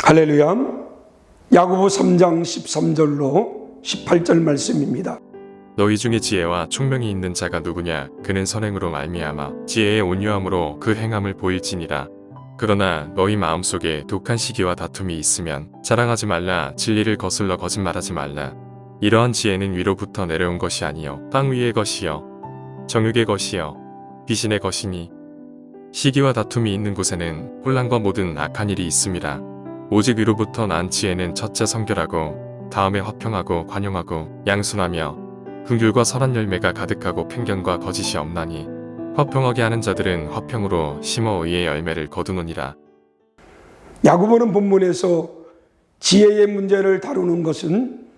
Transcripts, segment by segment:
할렐루야. 야고보 3장 13절로 18절 말씀입니다. 너희 중에 지혜와 총명이 있는 자가 누구냐? 그는 선행으로 말미암아 지혜의 온유함으로 그 행함을 보일지니라. 그러나 너희 마음속에 독한 시기와 다툼이 있으면 자랑하지 말라. 진리를 거슬러 거짓말하지 말라. 이러한 지혜는 위로부터 내려온 것이 아니요 땅 위의 것이요 정욕의 것이요 비신의 것이니, 시기와 다툼이 있는 곳에는 혼란과 모든 악한 일이 있음이라. 오직 위로부터 난 지혜는 첫째 성결하고 다음에 화평하고 관용하고 양순하며 긍휼과 선한 열매가 가득하고 편견과 거짓이 없나니, 화평하게 하는 자들은 화평으로 심어 의의 열매를 거두느니라. 야고보는 본문에서 지혜의 문제를 다루는 것은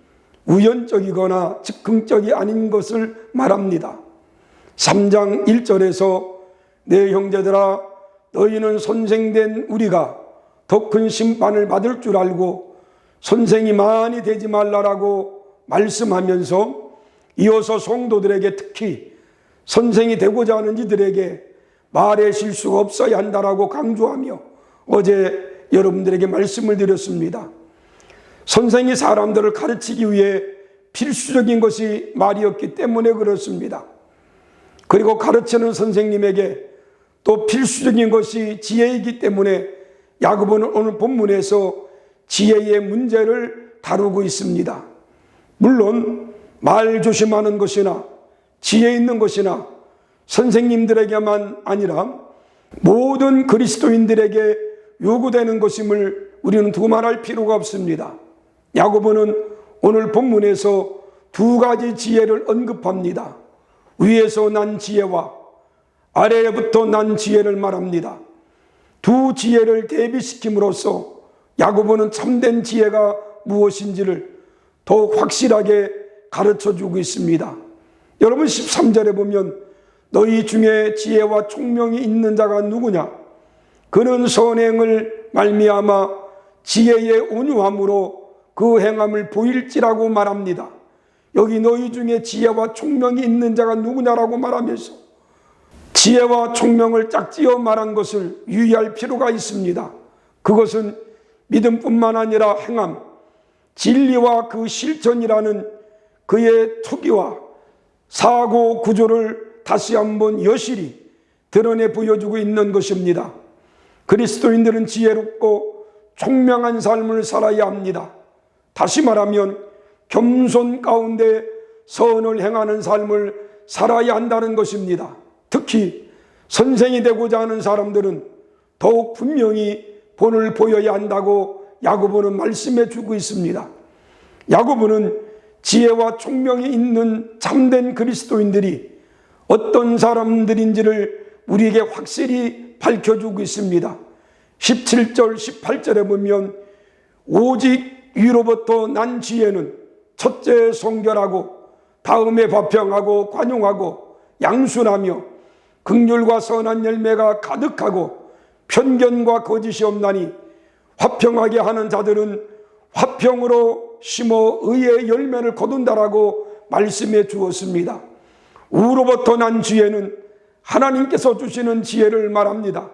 우연적이거나 즉흥적이 아닌 것을 말합니다. 3장 1절에서 내 형제들아, 너희는 선생된 우리가 더 큰 심판을 받을 줄 알고 선생이 많이 되지 말라라고 말씀하면서, 이어서 성도들에게, 특히 선생이 되고자 하는 이들에게 말에 실수가 없어야 한다라고 강조하며 어제 여러분들에게 말씀을 드렸습니다. 선생이 사람들을 가르치기 위해 필수적인 것이 말이었기 때문에 그렇습니다. 그리고 가르치는 선생님에게 또 필수적인 것이 지혜이기 때문에 야고보는 오늘 본문에서 지혜의 문제를 다루고 있습니다. 물론 말 조심하는 것이나 지혜 있는 것이나 선생님들에게만 아니라 모든 그리스도인들에게 요구되는 것임을 우리는 두말할 필요가 없습니다. 야고보는 오늘 본문에서 두 가지 지혜를 언급합니다. 위에서 난 지혜와 아래부터 난 지혜를 말합니다. 두 지혜를 대비시킴으로써 야고보는 참된 지혜가 무엇인지를 더욱 확실하게 가르쳐주고 있습니다. 여러분 13절에 보면 너희 중에 지혜와 총명이 있는 자가 누구냐? 그는 선행을 말미암아 지혜의 온유함으로 그 행함을 보일지라고 말합니다. 여기 너희 중에 지혜와 총명이 있는 자가 누구냐라고 말하면서 지혜와 총명을 짝지어 말한 것을 유의할 필요가 있습니다. 그것은 믿음뿐만 아니라 행함, 진리와 그 실천이라는 그의 토기와 사고 구조를 다시 한번 여실히 드러내 보여주고 있는 것입니다. 그리스도인들은 지혜롭고 총명한 삶을 살아야 합니다. 다시 말하면 겸손 가운데 선을 행하는 삶을 살아야 한다는 것입니다. 특히 선생이 되고자 하는 사람들은 더욱 분명히 본을 보여야 한다고 야고보는 말씀해 주고 있습니다. 야고보는 지혜와 총명이 있는 참된 그리스도인들이 어떤 사람들인지를 우리에게 확실히 밝혀주고 있습니다. 17절 18절에 보면 오직 위로부터 난 지혜는 첫째 성결하고 다음에 화평하고 관용하고 양순하며 긍휼과 선한 열매가 가득하고 편견과 거짓이 없나니, 화평하게 하는 자들은 화평으로 심어 의의 열매를 거둔다라고 말씀해 주었습니다. 우로부터 난 지혜는 하나님께서 주시는 지혜를 말합니다.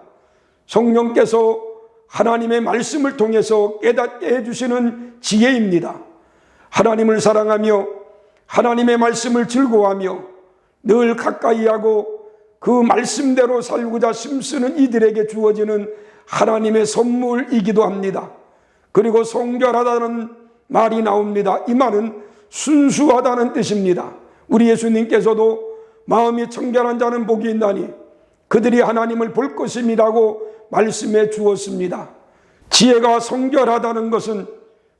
성령께서 하나님의 말씀을 통해서 깨닫게 해주시는 지혜입니다. 하나님을 사랑하며 하나님의 말씀을 즐거워하며 늘 가까이하고 그 말씀대로 살고자 힘쓰는 이들에게 주어지는 하나님의 선물이기도 합니다. 그리고 성결하다는 말이 나옵니다. 이 말은 순수하다는 뜻입니다. 우리 예수님께서도 마음이 청결한 자는 복이 있나니 그들이 하나님을 볼 것임이라고 말씀해 주었습니다. 지혜가 성결하다는 것은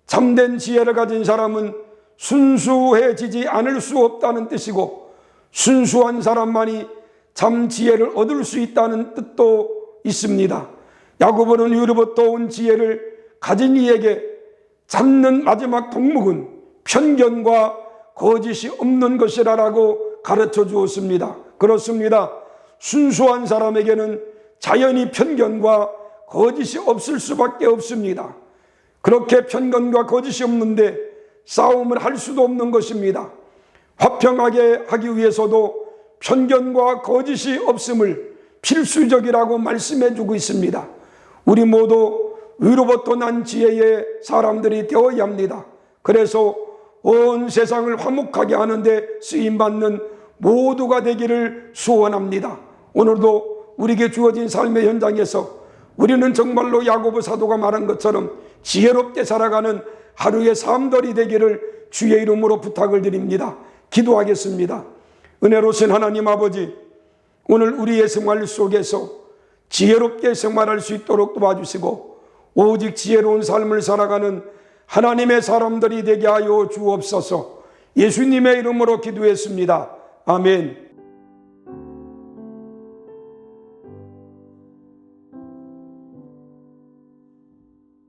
참된 지혜를 가진 사람은 순수해지지 않을 수 없다는 뜻이고, 순수한 사람만이 참 지혜를 얻을 수 있다는 뜻도 있습니다. 야고보는 위로부터 온 지혜를 가진 이에게 잡는 마지막 덕목은 편견과 거짓이 없는 것이라고 가르쳐 주었습니다. 그렇습니다. 순수한 사람에게는 자연히 편견과 거짓이 없을 수밖에 없습니다. 그렇게 편견과 거짓이 없는데 싸움을 할 수도 없는 것입니다. 화평하게 하기 위해서도 편견과 거짓이 없음을 필수적이라고 말씀해 주고 있습니다. 우리 모두 위로부터 난 지혜의 사람들이 되어야 합니다. 그래서 온 세상을 화목하게 하는데 쓰임받는 모두가 되기를 소원합니다. 오늘도 우리에게 주어진 삶의 현장에서 우리는 정말로 야고보 사도가 말한 것처럼 지혜롭게 살아가는 하루의 삶들이 되기를 주의 이름으로 부탁을 드립니다. 기도하겠습니다. 은혜로우신 하나님 아버지, 오늘 우리의 생활 속에서 지혜롭게 생활할 수 있도록 도와주시고 오직 지혜로운 삶을 살아가는 하나님의 사람들이 되게 하여 주옵소서. 예수님의 이름으로 기도했습니다. 아멘.